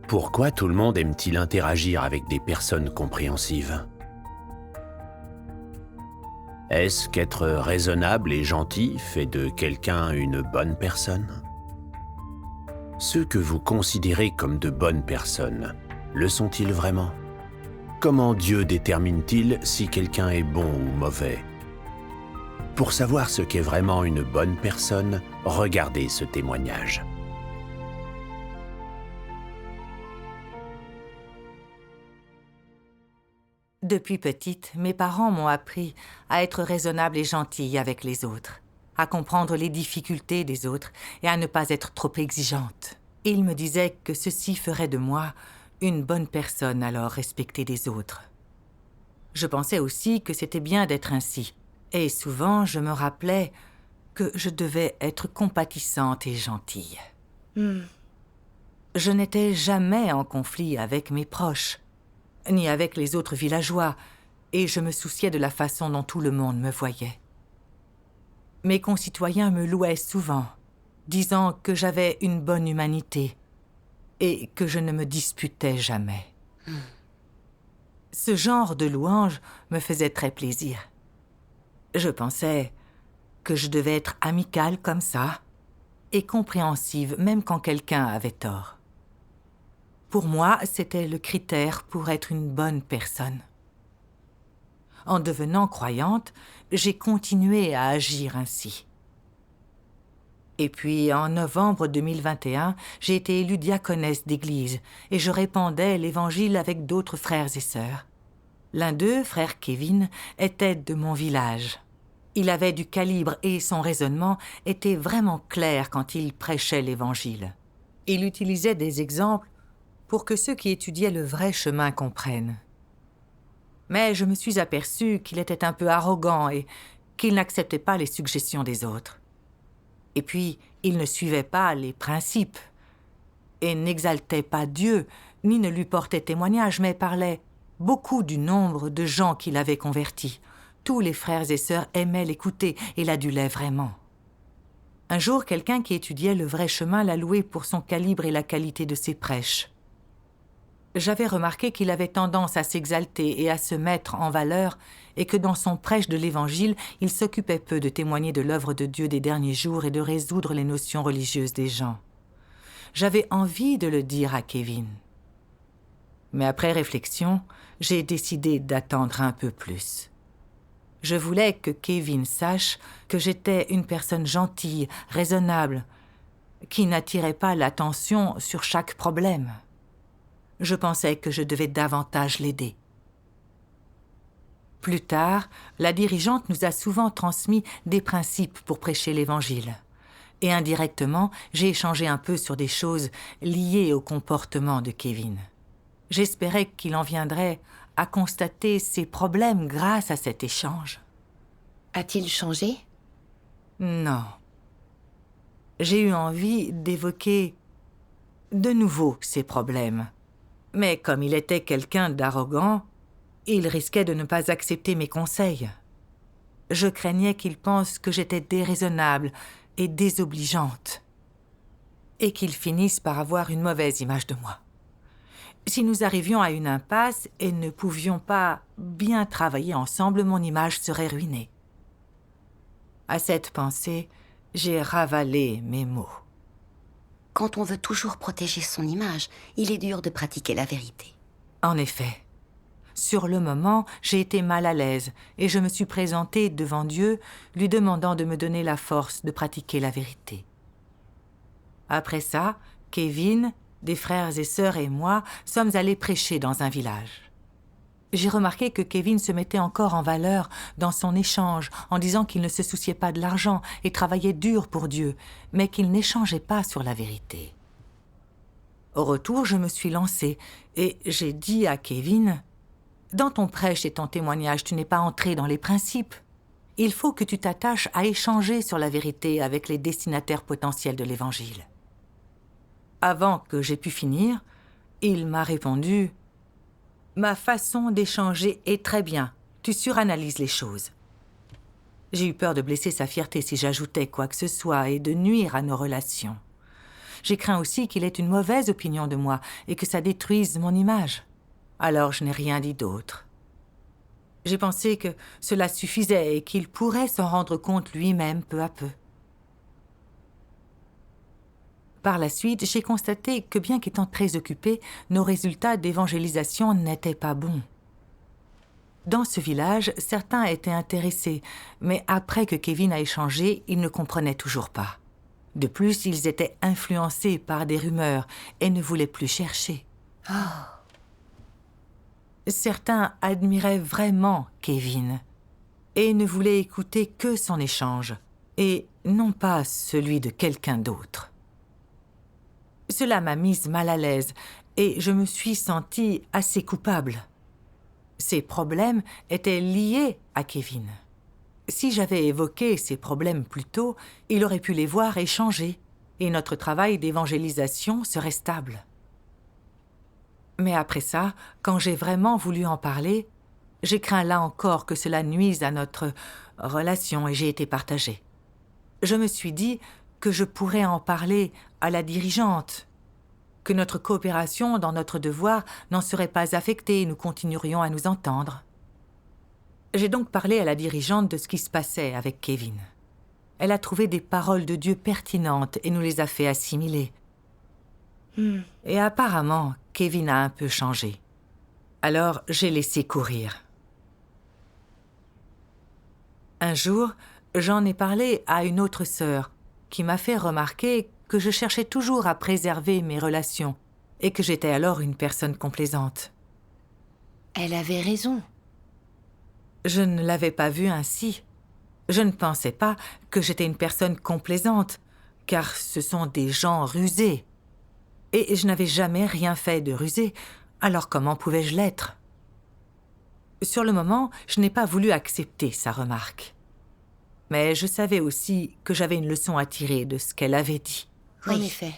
Pourquoi tout le monde aime-t-il interagir avec des personnes compréhensives? Est-ce qu'être raisonnable et gentil fait de quelqu'un une bonne personne? Ceux que vous considérez comme de bonnes personnes, le sont-ils vraiment? Comment Dieu détermine-t-il si quelqu'un est bon ou mauvais? Pour savoir ce qu'est vraiment une bonne personne, regardez ce témoignage. Depuis petite, mes parents m'ont appris à être raisonnable et gentille avec les autres, à comprendre les difficultés des autres et à ne pas être trop exigeante. Ils me disaient que ceci ferait de moi une bonne personne alors respectée des autres. Je pensais aussi que c'était bien d'être ainsi, et souvent je me rappelais que je devais être compatissante et gentille. Je n'étais jamais en conflit avec mes proches, ni avec les autres villageois, et je me souciais de la façon dont tout le monde me voyait. Mes concitoyens me louaient souvent, disant que j'avais une bonne humanité et que je ne me disputais jamais. Ce genre de louange me faisait très plaisir. Je pensais que je devais être amicale comme ça et compréhensive même quand quelqu'un avait tort. Pour moi, c'était le critère pour être une bonne personne. En devenant croyante, j'ai continué à agir ainsi. Et puis, en novembre 2021, j'ai été élue diaconesse d'église et je répandais l'Évangile avec d'autres frères et sœurs. L'un d'eux, frère Kevin, était de mon village. Il avait du calibre et son raisonnement était vraiment clair quand il prêchait l'Évangile. Il utilisait des exemples pour que ceux qui étudiaient le vrai chemin comprennent. Mais je me suis aperçue qu'il était un peu arrogant et qu'il n'acceptait pas les suggestions des autres. Et puis, il ne suivait pas les principes et n'exaltait pas Dieu, ni ne lui portait témoignage, mais parlait beaucoup du nombre de gens qu'il avait convertis. Tous les frères et sœurs aimaient l'écouter et l'adulaient vraiment. Un jour, quelqu'un qui étudiait le vrai chemin l'a loué pour son calibre et la qualité de ses prêches. J'avais remarqué qu'il avait tendance à s'exalter et à se mettre en valeur et que dans son prêche de l'Évangile, il s'occupait peu de témoigner de l'œuvre de Dieu des derniers jours et de résoudre les notions religieuses des gens. J'avais envie de le dire à Kevin. Mais après réflexion, j'ai décidé d'attendre un peu plus. Je voulais que Kevin sache que j'étais une personne gentille, raisonnable, qui n'attirait pas l'attention sur chaque problème. Je pensais que je devais davantage l'aider. Plus tard, la dirigeante nous a souvent transmis des principes pour prêcher l'Évangile. Et indirectement, j'ai échangé un peu sur des choses liées au comportement de Kevin. J'espérais qu'il en viendrait à constater ses problèmes grâce à cet échange. A-t-il changé? Non. J'ai eu envie d'évoquer de nouveau ses problèmes. Mais comme il était quelqu'un d'arrogant, il risquait de ne pas accepter mes conseils. Je craignais qu'il pense que j'étais déraisonnable et désobligeante, et qu'il finisse par avoir une mauvaise image de moi. Si nous arrivions à une impasse et ne pouvions pas bien travailler ensemble, mon image serait ruinée. À cette pensée, j'ai ravalé mes mots. Quand on veut toujours protéger son image, il est dur de pratiquer la vérité. En effet, sur le moment, j'ai été mal à l'aise et je me suis présentée devant Dieu, lui demandant de me donner la force de pratiquer la vérité. Après ça, Kevin, des frères et sœurs et moi sommes allés prêcher dans un village. J'ai remarqué que Kevin se mettait encore en valeur dans son échange en disant qu'il ne se souciait pas de l'argent et travaillait dur pour Dieu, mais qu'il n'échangeait pas sur la vérité. Au retour, je me suis lancée et j'ai dit à Kevin « Dans ton prêche et ton témoignage, tu n'es pas entré dans les principes. Il faut que tu t'attaches à échanger sur la vérité avec les destinataires potentiels de l'Évangile. » Avant que j'aie pu finir, il m'a répondu « Ma façon d'échanger est très bien. Tu suranalyses les choses. » J'ai eu peur de blesser sa fierté si j'ajoutais quoi que ce soit et de nuire à nos relations. J'ai craint aussi qu'il ait une mauvaise opinion de moi et que ça détruise mon image. Alors je n'ai rien dit d'autre. J'ai pensé que cela suffisait et qu'il pourrait s'en rendre compte lui-même peu à peu. Par la suite, j'ai constaté que bien qu'étant très occupée, nos résultats d'évangélisation n'étaient pas bons. Dans ce village, certains étaient intéressés, mais après que Kevin a échangé, ils ne comprenaient toujours pas. De plus, ils étaient influencés par des rumeurs et ne voulaient plus chercher. Certains admiraient vraiment Kevin et ne voulaient écouter que son échange, et non pas celui de quelqu'un d'autre. Cela m'a mise mal à l'aise et je me suis sentie assez coupable. Ces problèmes étaient liés à Kevin. Si j'avais évoqué ces problèmes plus tôt, il aurait pu les voir et changer, et notre travail d'évangélisation serait stable. Mais après ça, quand j'ai vraiment voulu en parler, j'ai craint là encore que cela nuise à notre relation et j'ai été partagée. Je me suis dit que je pourrais en parler à la dirigeante, que notre coopération dans notre devoir n'en serait pas affectée et nous continuerions à nous entendre. J'ai donc parlé à la dirigeante de ce qui se passait avec Kevin. Elle a trouvé des paroles de Dieu pertinentes et nous les a fait assimiler. Et apparemment, Kevin a un peu changé. Alors, j'ai laissé courir. Un jour, j'en ai parlé à une autre sœur qui m'a fait remarquer que je cherchais toujours à préserver mes relations et que j'étais alors une personne complaisante. Elle avait raison. Je ne l'avais pas vu ainsi. Je ne pensais pas que j'étais une personne complaisante, car ce sont des gens rusés. Et je n'avais jamais rien fait de rusé, alors comment pouvais-je l'être? Sur le moment, je n'ai pas voulu accepter sa remarque. Mais je savais aussi que j'avais une leçon à tirer de ce qu'elle avait dit. En effet.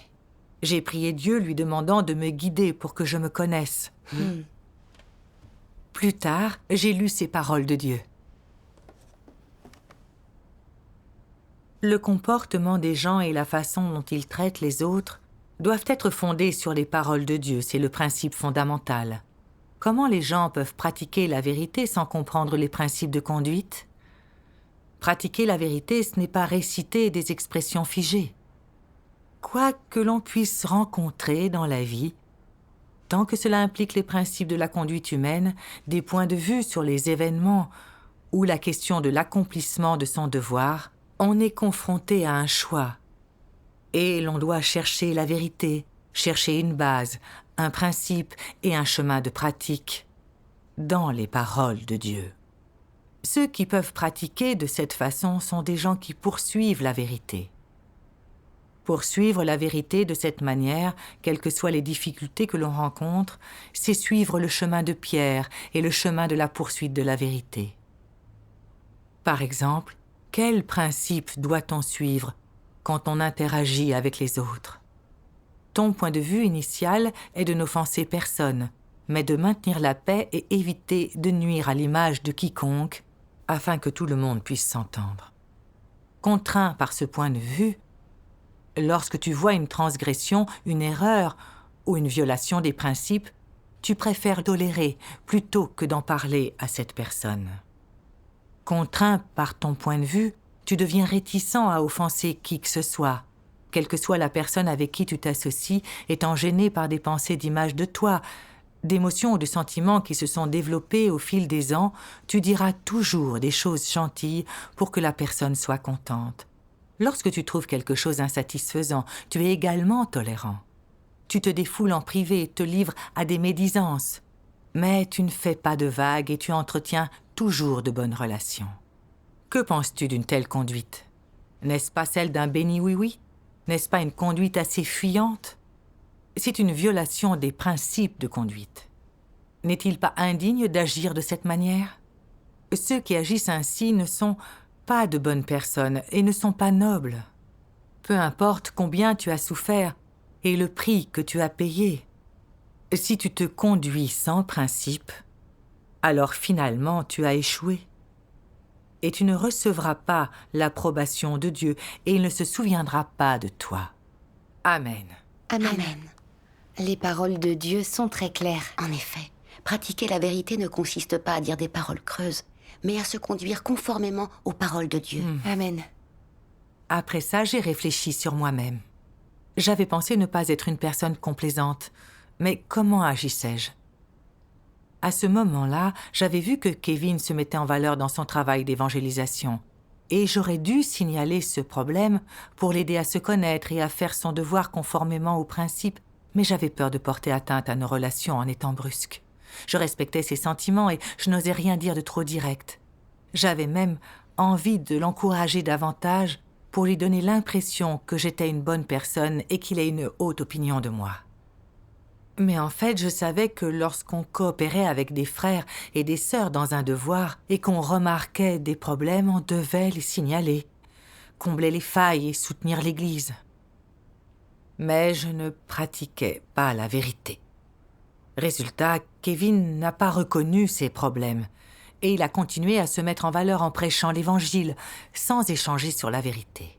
J'ai prié Dieu lui demandant de me guider pour que je me connaisse. Plus tard, j'ai lu ces paroles de Dieu. Le comportement des gens et la façon dont ils traitent les autres doivent être fondés sur les paroles de Dieu, c'est le principe fondamental. Comment les gens peuvent pratiquer la vérité sans comprendre les principes de conduite? Pratiquer la vérité, ce n'est pas réciter des expressions figées. Quoi que l'on puisse rencontrer dans la vie, tant que cela implique les principes de la conduite humaine, des points de vue sur les événements ou la question de l'accomplissement de son devoir, on est confronté à un choix. Et l'on doit chercher la vérité, chercher une base, un principe et un chemin de pratique dans les paroles de Dieu. Ceux qui peuvent pratiquer de cette façon sont des gens qui poursuivent la vérité. Poursuivre la vérité de cette manière, quelles que soient les difficultés que l'on rencontre, c'est suivre le chemin de Pierre et le chemin de la poursuite de la vérité. Par exemple, quel principe doit-on suivre quand on interagit avec les autres? Ton point de vue initial est de n'offenser personne, mais de maintenir la paix et éviter de nuire à l'image de quiconque, afin que tout le monde puisse s'entendre. Contraint par ce point de vue, lorsque tu vois une transgression, une erreur ou une violation des principes, tu préfères tolérer plutôt que d'en parler à cette personne. Contraint par ton point de vue, tu deviens réticent à offenser qui que ce soit, quelle que soit la personne avec qui tu t'associes, étant gêné par des pensées d'image de toi, d'émotions ou de sentiments qui se sont développés au fil des ans, tu diras toujours des choses gentilles pour que la personne soit contente. Lorsque tu trouves quelque chose insatisfaisant, tu es également tolérant. Tu te défoules en privé, te livres à des médisances, mais tu ne fais pas de vagues et tu entretiens toujours de bonnes relations. Que penses-tu d'une telle conduite? N'est-ce pas celle d'un béni oui-oui? N'est-ce pas une conduite assez fuyante? C'est une violation des principes de conduite. N'est-il pas indigne d'agir de cette manière? Ceux qui agissent ainsi ne sont pas de bonnes personnes et ne sont pas nobles. Peu importe combien tu as souffert et le prix que tu as payé. Si tu te conduis sans principe, alors finalement tu as échoué. Et tu ne recevras pas l'approbation de Dieu et il ne se souviendra pas de toi. Amen. Amen. Les paroles de Dieu sont très claires. En effet, pratiquer la vérité ne consiste pas à dire des paroles creuses, mais à se conduire conformément aux paroles de Dieu. Amen. Après ça, j'ai réfléchi sur moi-même. J'avais pensé ne pas être une personne complaisante, mais comment agissais-je? À ce moment-là, j'avais vu que Kevin se mettait en valeur dans son travail d'évangélisation, et j'aurais dû signaler ce problème pour l'aider à se connaître et à faire son devoir conformément aux principes, mais j'avais peur de porter atteinte à nos relations en étant brusque. Je respectais ses sentiments et je n'osais rien dire de trop direct. J'avais même envie de l'encourager davantage pour lui donner l'impression que j'étais une bonne personne et qu'il ait une haute opinion de moi. Mais en fait, je savais que lorsqu'on coopérait avec des frères et des sœurs dans un devoir et qu'on remarquait des problèmes, on devait les signaler, combler les failles et soutenir l'Église. Mais je ne pratiquais pas la vérité. Résultat, Kevin n'a pas reconnu ses problèmes et il a continué à se mettre en valeur en prêchant l'Évangile sans échanger sur la vérité.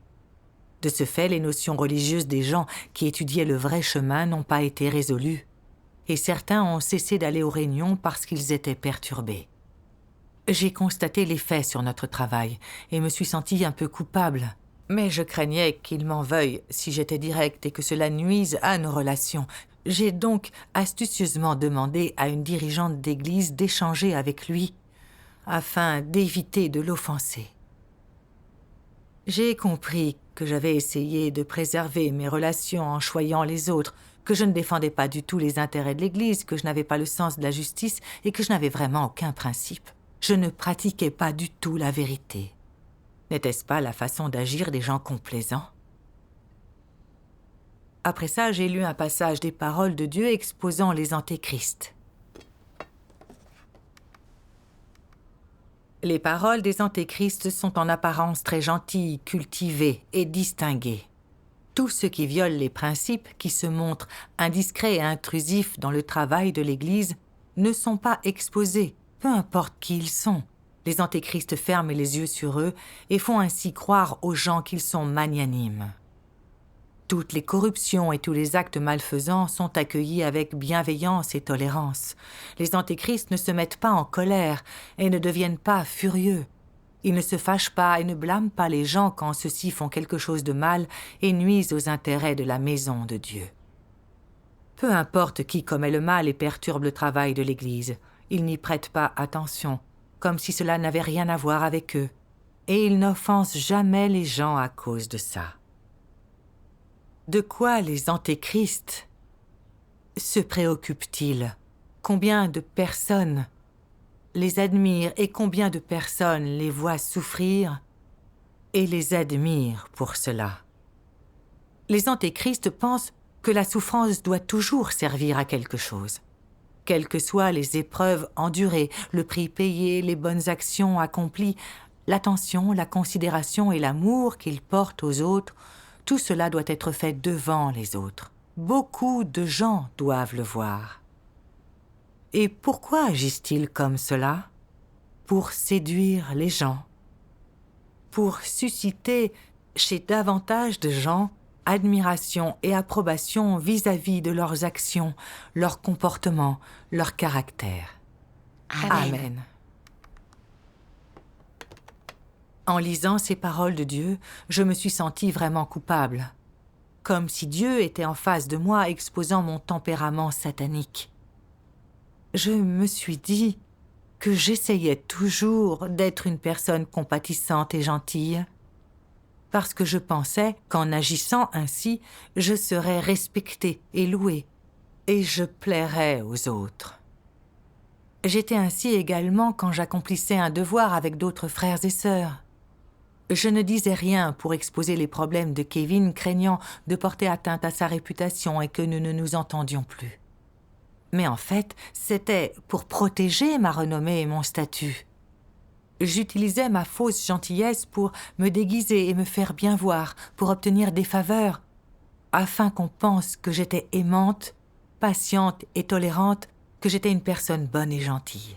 De ce fait, les notions religieuses des gens qui étudiaient le vrai chemin n'ont pas été résolues et certains ont cessé d'aller aux réunions parce qu'ils étaient perturbés. J'ai constaté les faits sur notre travail et me suis sentie un peu coupable. Mais je craignais qu'il m'en veuille si j'étais directe et que cela nuise à nos relations. J'ai donc astucieusement demandé à une dirigeante d'église d'échanger avec lui afin d'éviter de l'offenser. J'ai compris que j'avais essayé de préserver mes relations en choyant les autres, que je ne défendais pas du tout les intérêts de l'Église, que je n'avais pas le sens de la justice et que je n'avais vraiment aucun principe. Je ne pratiquais pas du tout la vérité. N'était-ce pas la façon d'agir des gens complaisants? Après ça, j'ai lu un passage des paroles de Dieu exposant les antéchrists. Les paroles des antéchrists sont en apparence très gentilles, cultivées et distinguées. Tous ceux qui violent les principes, qui se montrent indiscrets et intrusifs dans le travail de l'Église, ne sont pas exposés, peu importe qui ils sont. Les antéchrists ferment les yeux sur eux et font ainsi croire aux gens qu'ils sont magnanimes. Toutes les corruptions et tous les actes malfaisants sont accueillis avec bienveillance et tolérance. Les antéchrists ne se mettent pas en colère et ne deviennent pas furieux. Ils ne se fâchent pas et ne blâment pas les gens quand ceux-ci font quelque chose de mal et nuisent aux intérêts de la maison de Dieu. Peu importe qui commet le mal et perturbe le travail de l'Église, ils n'y prêtent pas attention, comme si cela n'avait rien à voir avec eux, et ils n'offensent jamais les gens à cause de ça. De quoi les antéchrists se préoccupent-ils? Combien de personnes les admirent et combien de personnes les voient souffrir et les admirent pour cela? Les antéchrists pensent que la souffrance doit toujours servir à quelque chose. Quelles que soient les épreuves endurées, le prix payé, les bonnes actions accomplies, l'attention, la considération et l'amour qu'ils portent aux autres, tout cela doit être fait devant les autres. Beaucoup de gens doivent le voir. Et pourquoi agissent-ils comme cela? Pour séduire les gens. Pour susciter chez davantage de gens admiration et approbation vis-à-vis de leurs actions, leur comportement, leur caractère. Amen. En lisant ces paroles de Dieu, je me suis sentie vraiment coupable, comme si Dieu était en face de moi exposant mon tempérament satanique. Je me suis dit que j'essayais toujours d'être une personne compatissante et gentille, parce que je pensais qu'en agissant ainsi, je serais respectée et louée, et je plairais aux autres. J'étais ainsi également quand j'accomplissais un devoir avec d'autres frères et sœurs. Je ne disais rien pour exposer les problèmes de Kevin, craignant de porter atteinte à sa réputation et que nous ne nous entendions plus. Mais en fait, c'était pour protéger ma renommée et mon statut. J'utilisais ma fausse gentillesse pour me déguiser et me faire bien voir, pour obtenir des faveurs, afin qu'on pense que j'étais aimante, patiente et tolérante, que j'étais une personne bonne et gentille.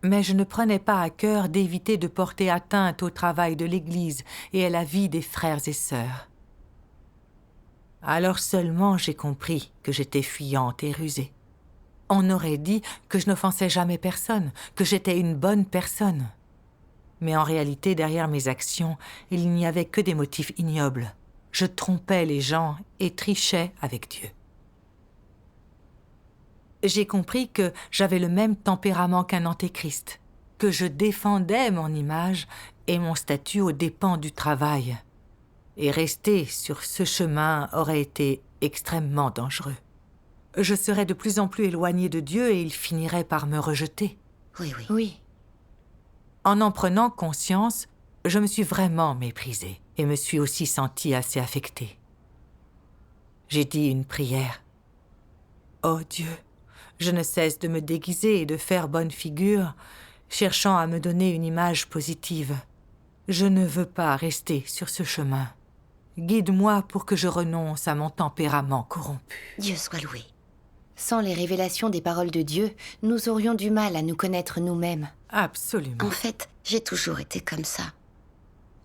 Mais je ne prenais pas à cœur d'éviter de porter atteinte au travail de l'Église et à la vie des frères et sœurs. Alors seulement j'ai compris que j'étais fuyante et rusée. On aurait dit que je n'offensais jamais personne, que j'étais une bonne personne. Mais en réalité, derrière mes actions, il n'y avait que des motifs ignobles. Je trompais les gens et trichais avec Dieu. J'ai compris que j'avais le même tempérament qu'un antéchrist, que je défendais mon image et mon statut aux dépens du travail. Et rester sur ce chemin aurait été extrêmement dangereux. Je serais de plus en plus éloignée de Dieu et il finirait par me rejeter. Oui. En prenant conscience, je me suis vraiment méprisée et me suis aussi sentie assez affectée. J'ai dit une prière. « Oh Dieu, je ne cesse de me déguiser et de faire bonne figure, cherchant à me donner une image positive. Je ne veux pas rester sur ce chemin. Guide-moi pour que je renonce à mon tempérament corrompu. » Dieu soit loué. Sans les révélations des paroles de Dieu, nous aurions du mal à nous connaître nous-mêmes. Absolument. En fait, j'ai toujours été comme ça.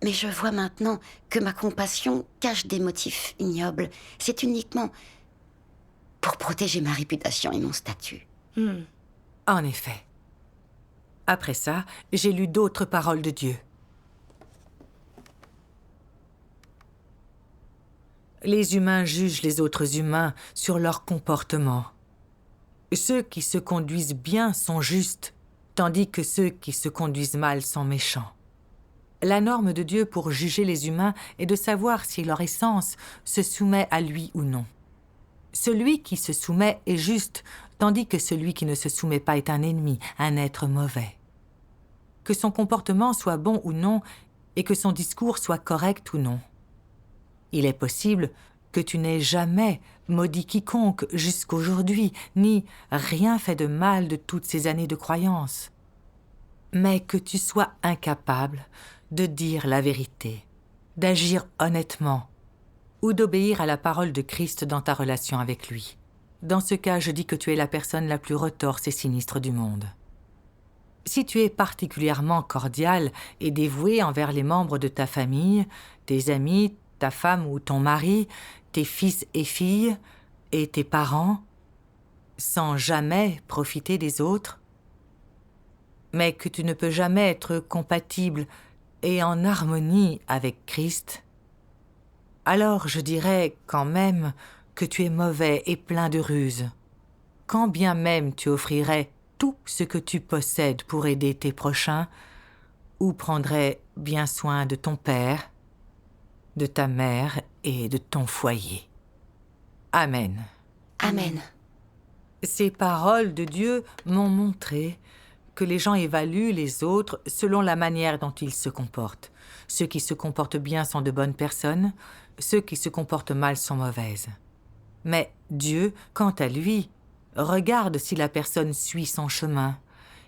Mais je vois maintenant que ma compassion cache des motifs ignobles. C'est uniquement pour protéger ma réputation et mon statut. En effet. Après ça, j'ai lu d'autres paroles de Dieu. Les humains jugent les autres humains sur leur comportement. Ceux qui se conduisent bien sont justes, tandis que ceux qui se conduisent mal sont méchants. La norme de Dieu pour juger les humains est de savoir si leur essence se soumet à lui ou non. Celui qui se soumet est juste, tandis que celui qui ne se soumet pas est un ennemi, un être mauvais. Que son comportement soit bon ou non, et que son discours soit correct ou non. Il est possible que tu n'aies jamais maudit quiconque jusqu'aujourd'hui, ni rien fait de mal de toutes ces années de croyance. Mais que tu sois incapable de dire la vérité, d'agir honnêtement, ou d'obéir à la parole de Christ dans ta relation avec lui. Dans ce cas, je dis que tu es la personne la plus retorse et sinistre du monde. Si tu es particulièrement cordial et dévoué envers les membres de ta famille, tes amis, ta femme ou ton mari, tes fils et filles, et tes parents, sans jamais profiter des autres, mais que tu ne peux jamais être compatible et en harmonie avec Christ, alors je dirais quand même que tu es mauvais et plein de ruses. Quand bien même tu offrirais tout ce que tu possèdes pour aider tes prochains, ou prendrais bien soin de ton père, de ta mère et de ton foyer. Amen. Amen. Ces paroles de Dieu m'ont montré que les gens évaluent les autres selon la manière dont ils se comportent. Ceux qui se comportent bien sont de bonnes personnes, ceux qui se comportent mal sont mauvaises. Mais Dieu, quant à lui, regarde si la personne suit son chemin.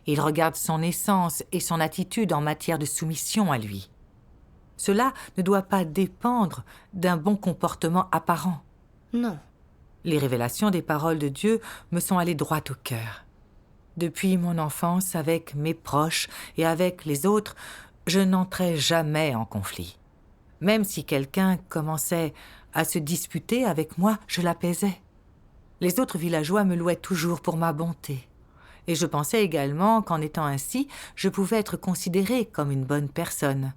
Il regarde son essence et son attitude en matière de soumission à lui. Cela ne doit pas dépendre d'un bon comportement apparent. Non. Les révélations des paroles de Dieu me sont allées droit au cœur. Depuis mon enfance, avec mes proches et avec les autres, je n'entrais jamais en conflit. Même si quelqu'un commençait à se disputer avec moi, je l'apaisais. Les autres villageois me louaient toujours pour ma bonté. Et je pensais également qu'en étant ainsi, je pouvais être considérée comme une bonne personne.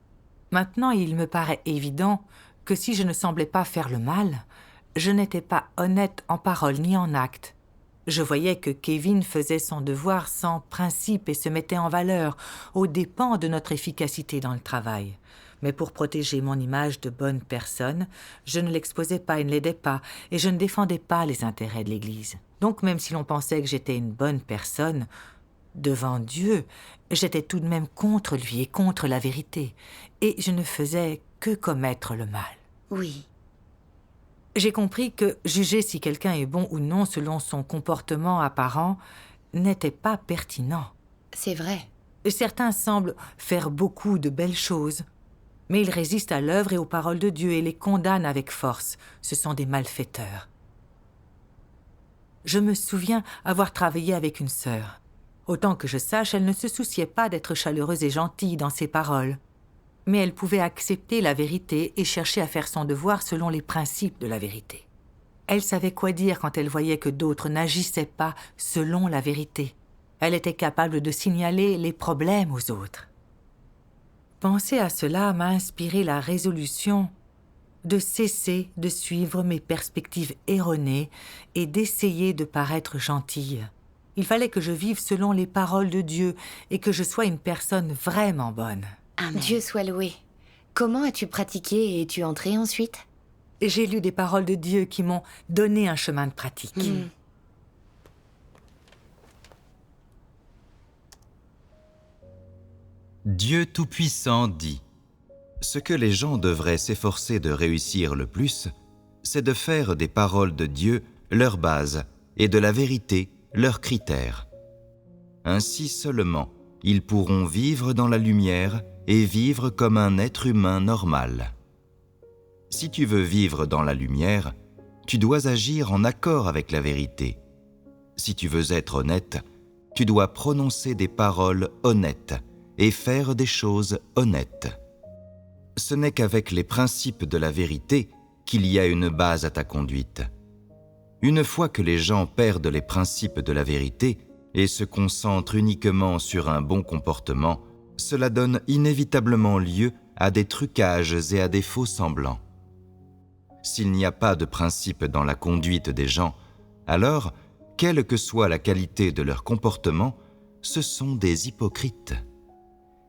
Maintenant, il me paraît évident que si je ne semblais pas faire le mal, je n'étais pas honnête en parole ni en acte. Je voyais que Kevin faisait son devoir sans principe et se mettait en valeur, aux dépens de notre efficacité dans le travail. Mais pour protéger mon image de bonne personne, je ne l'exposais pas et ne l'aidais pas, et je ne défendais pas les intérêts de l'Église. Donc même si l'on pensait que j'étais une bonne personne, devant Dieu, j'étais tout de même contre lui et contre la vérité, et je ne faisais que commettre le mal. Oui. J'ai compris que juger si quelqu'un est bon ou non selon son comportement apparent n'était pas pertinent. C'est vrai. Certains semblent faire beaucoup de belles choses, mais ils résistent à l'œuvre et aux paroles de Dieu et les condamnent avec force. Ce sont des malfaiteurs. Je me souviens avoir travaillé avec une sœur. Autant que je sache, elle ne se souciait pas d'être chaleureuse et gentille dans ses paroles. Mais elle pouvait accepter la vérité et chercher à faire son devoir selon les principes de la vérité. Elle savait quoi dire quand elle voyait que d'autres n'agissaient pas selon la vérité. Elle était capable de signaler les problèmes aux autres. Penser à cela m'a inspiré la résolution de cesser de suivre mes perspectives erronées et d'essayer de paraître gentille. Il fallait que je vive selon les paroles de Dieu et que je sois une personne vraiment bonne. Amen. Dieu soit loué. Comment as-tu pratiqué et es-tu entrée ensuite? J'ai lu des paroles de Dieu qui m'ont donné un chemin de pratique. Dieu Tout-Puissant dit : ce que les gens devraient s'efforcer de réussir le plus, c'est de faire des paroles de Dieu leur base et de la vérité leur critère. Ainsi seulement, ils pourront vivre dans la lumière et vivre comme un être humain normal. Si tu veux vivre dans la lumière, tu dois agir en accord avec la vérité. Si tu veux être honnête, tu dois prononcer des paroles honnêtes et faire des choses honnêtes. Ce n'est qu'avec les principes de la vérité qu'il y a une base à ta conduite. Une fois que les gens perdent les principes de la vérité et se concentrent uniquement sur un bon comportement, cela donne inévitablement lieu à des trucages et à des faux semblants. S'il n'y a pas de principe dans la conduite des gens, alors, quelle que soit la qualité de leur comportement, ce sont des hypocrites.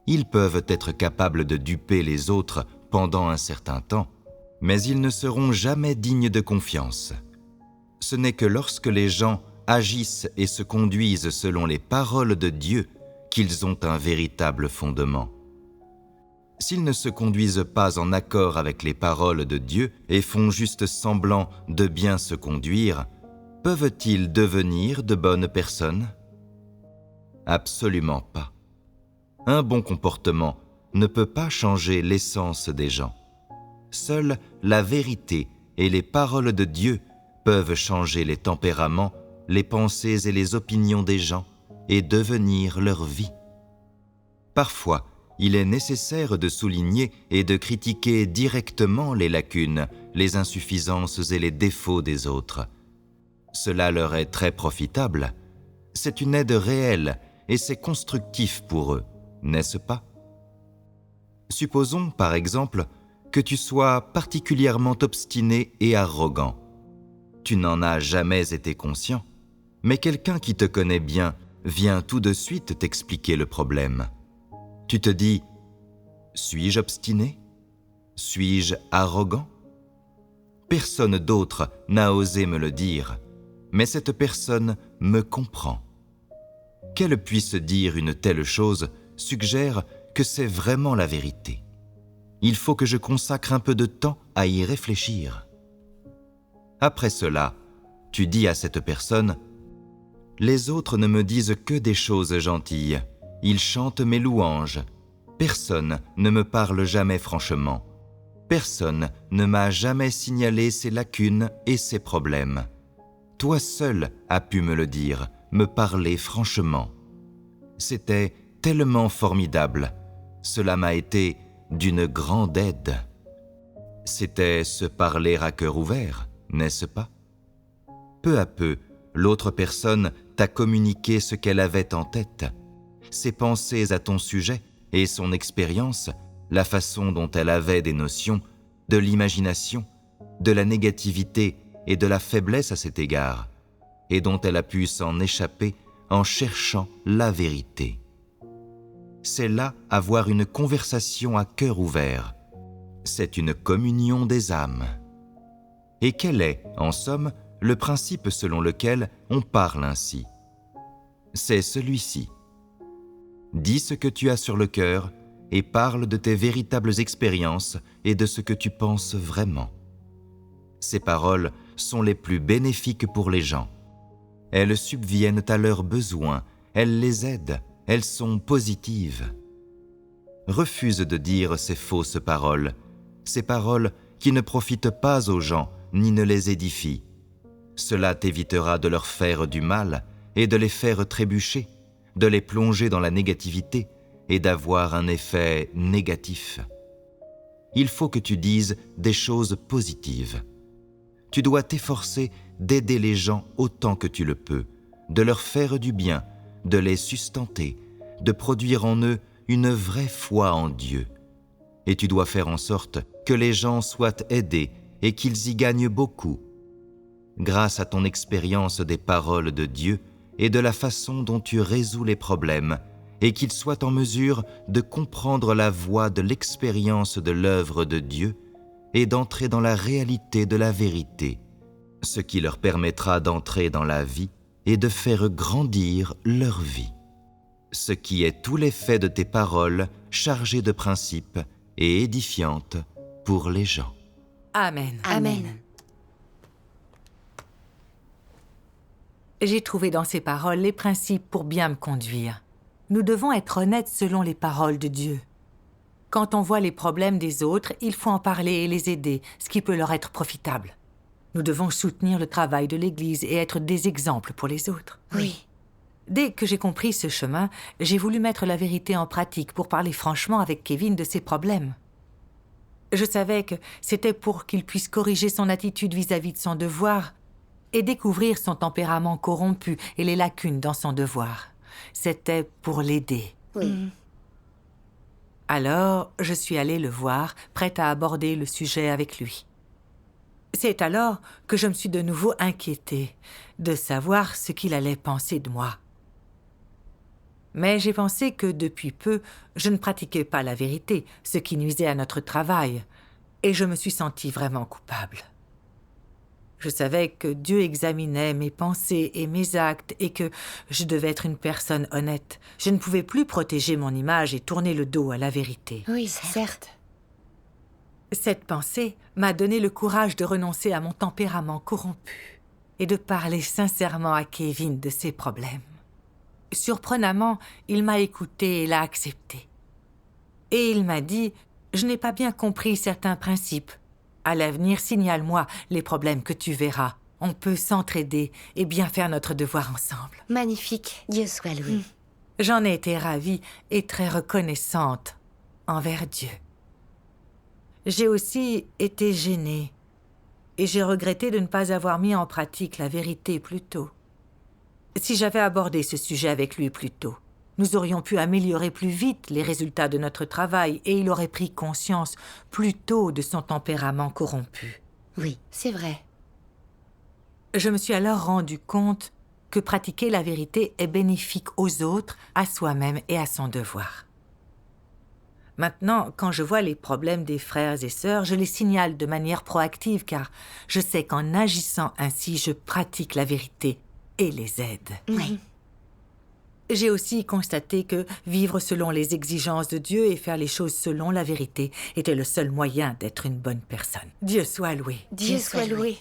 Ils peuvent être capables de duper les autres pendant un certain temps, mais ils ne seront jamais dignes de confiance. Ce n'est que lorsque les gens agissent et se conduisent selon les paroles de Dieu qu'ils ont un véritable fondement. S'ils ne se conduisent pas en accord avec les paroles de Dieu et font juste semblant de bien se conduire, peuvent-ils devenir de bonnes personnes? Absolument pas. Un bon comportement ne peut pas changer l'essence des gens. Seule la vérité et les paroles de Dieu peuvent changer les tempéraments, les pensées et les opinions des gens et devenir leur vie. Parfois, il est nécessaire de souligner et de critiquer directement les lacunes, les insuffisances et les défauts des autres. Cela leur est très profitable. C'est une aide réelle et c'est constructif pour eux, n'est-ce pas? Supposons, par exemple, que tu sois particulièrement obstiné et arrogant. Tu n'en as jamais été conscient, mais quelqu'un qui te connaît bien vient tout de suite t'expliquer le problème. Tu te dis : suis-je obstiné ? Suis-je arrogant ? Personne d'autre n'a osé me le dire, mais cette personne me comprend. Qu'elle puisse dire une telle chose suggère que c'est vraiment la vérité. Il faut que je consacre un peu de temps à y réfléchir. Après cela, tu dis à cette personne : les autres ne me disent que des choses gentilles. Ils chantent mes louanges. Personne ne me parle jamais franchement. Personne ne m'a jamais signalé ses lacunes et ses problèmes. Toi seul as pu me le dire, me parler franchement. C'était tellement formidable. Cela m'a été d'une grande aide. C'était se parler à cœur ouvert, n'est-ce pas? Peu à peu, l'autre personne t'a communiqué ce qu'elle avait en tête, ses pensées à ton sujet et son expérience, la façon dont elle avait des notions, de l'imagination, de la négativité et de la faiblesse à cet égard, et dont elle a pu s'en échapper en cherchant la vérité. C'est là avoir une conversation à cœur ouvert. C'est une communion des âmes. Et quel est, en somme, le principe selon lequel on parle ainsi? C'est celui-ci. Dis ce que tu as sur le cœur et parle de tes véritables expériences et de ce que tu penses vraiment. Ces paroles sont les plus bénéfiques pour les gens. Elles subviennent à leurs besoins, elles les aident, elles sont positives. Refuse de dire ces fausses paroles, ces paroles qui ne profitent pas aux gens ni ne les édifient. Cela t'évitera de leur faire du mal et de les faire trébucher, de les plonger dans la négativité et d'avoir un effet négatif. Il faut que tu dises des choses positives. Tu dois t'efforcer d'aider les gens autant que tu le peux, de leur faire du bien, de les sustenter, de produire en eux une vraie foi en Dieu. Et tu dois faire en sorte que les gens soient aidés et qu'ils y gagnent beaucoup. Grâce à ton expérience des paroles de Dieu et de la façon dont tu résous les problèmes, et qu'ils soient en mesure de comprendre la voie de l'expérience de l'œuvre de Dieu et d'entrer dans la réalité de la vérité, ce qui leur permettra d'entrer dans la vie et de faire grandir leur vie. Ce qui est tout l'effet de tes paroles chargées de principes et édifiantes pour les gens. Amen. Amen. J'ai trouvé dans ces paroles les principes pour bien me conduire. Nous devons être honnêtes selon les paroles de Dieu. Quand on voit les problèmes des autres, il faut en parler et les aider, ce qui peut leur être profitable. Nous devons soutenir le travail de l'Église et être des exemples pour les autres. Oui. Dès que j'ai compris ce chemin, j'ai voulu mettre la vérité en pratique pour parler franchement avec Kevin de ses problèmes. Je savais que c'était pour qu'il puisse corriger son attitude vis-à-vis de son devoir et découvrir son tempérament corrompu et les lacunes dans son devoir. C'était pour l'aider. Oui. Alors, je suis allée le voir, prête à aborder le sujet avec lui. C'est alors que je me suis de nouveau inquiétée de savoir ce qu'il allait penser de moi. Mais j'ai pensé que depuis peu, je ne pratiquais pas la vérité, ce qui nuisait à notre travail, et je me suis sentie vraiment coupable. Je savais que Dieu examinait mes pensées et mes actes et que je devais être une personne honnête. Je ne pouvais plus protéger mon image et tourner le dos à la vérité. Oui, certes. Cette pensée m'a donné le courage de renoncer à mon tempérament corrompu et de parler sincèrement à Kevin de ses problèmes. Surprenamment, il m'a écouté et l'a accepté. Et il m'a dit « Je n'ai pas bien compris certains principes. À l'avenir, signale-moi les problèmes que tu verras. On peut s'entraider et bien faire notre devoir ensemble. » Magnifique. Dieu soit loué. J'en ai été ravie et très reconnaissante envers Dieu. J'ai aussi été gênée et j'ai regretté de ne pas avoir mis en pratique la vérité plus tôt. Si j'avais abordé ce sujet avec lui plus tôt, nous aurions pu améliorer plus vite les résultats de notre travail et il aurait pris conscience plus tôt de son tempérament corrompu. Oui. C'est vrai. Je me suis alors rendu compte que pratiquer la vérité est bénéfique aux autres, à soi-même et à son devoir. Maintenant, quand je vois les problèmes des frères et sœurs, je les signale de manière proactive car je sais qu'en agissant ainsi, je pratique la vérité et les aide. Oui. J'ai aussi constaté que vivre selon les exigences de Dieu et faire les choses selon la vérité était le seul moyen d'être une bonne personne. Dieu soit loué. Dieu soit loué.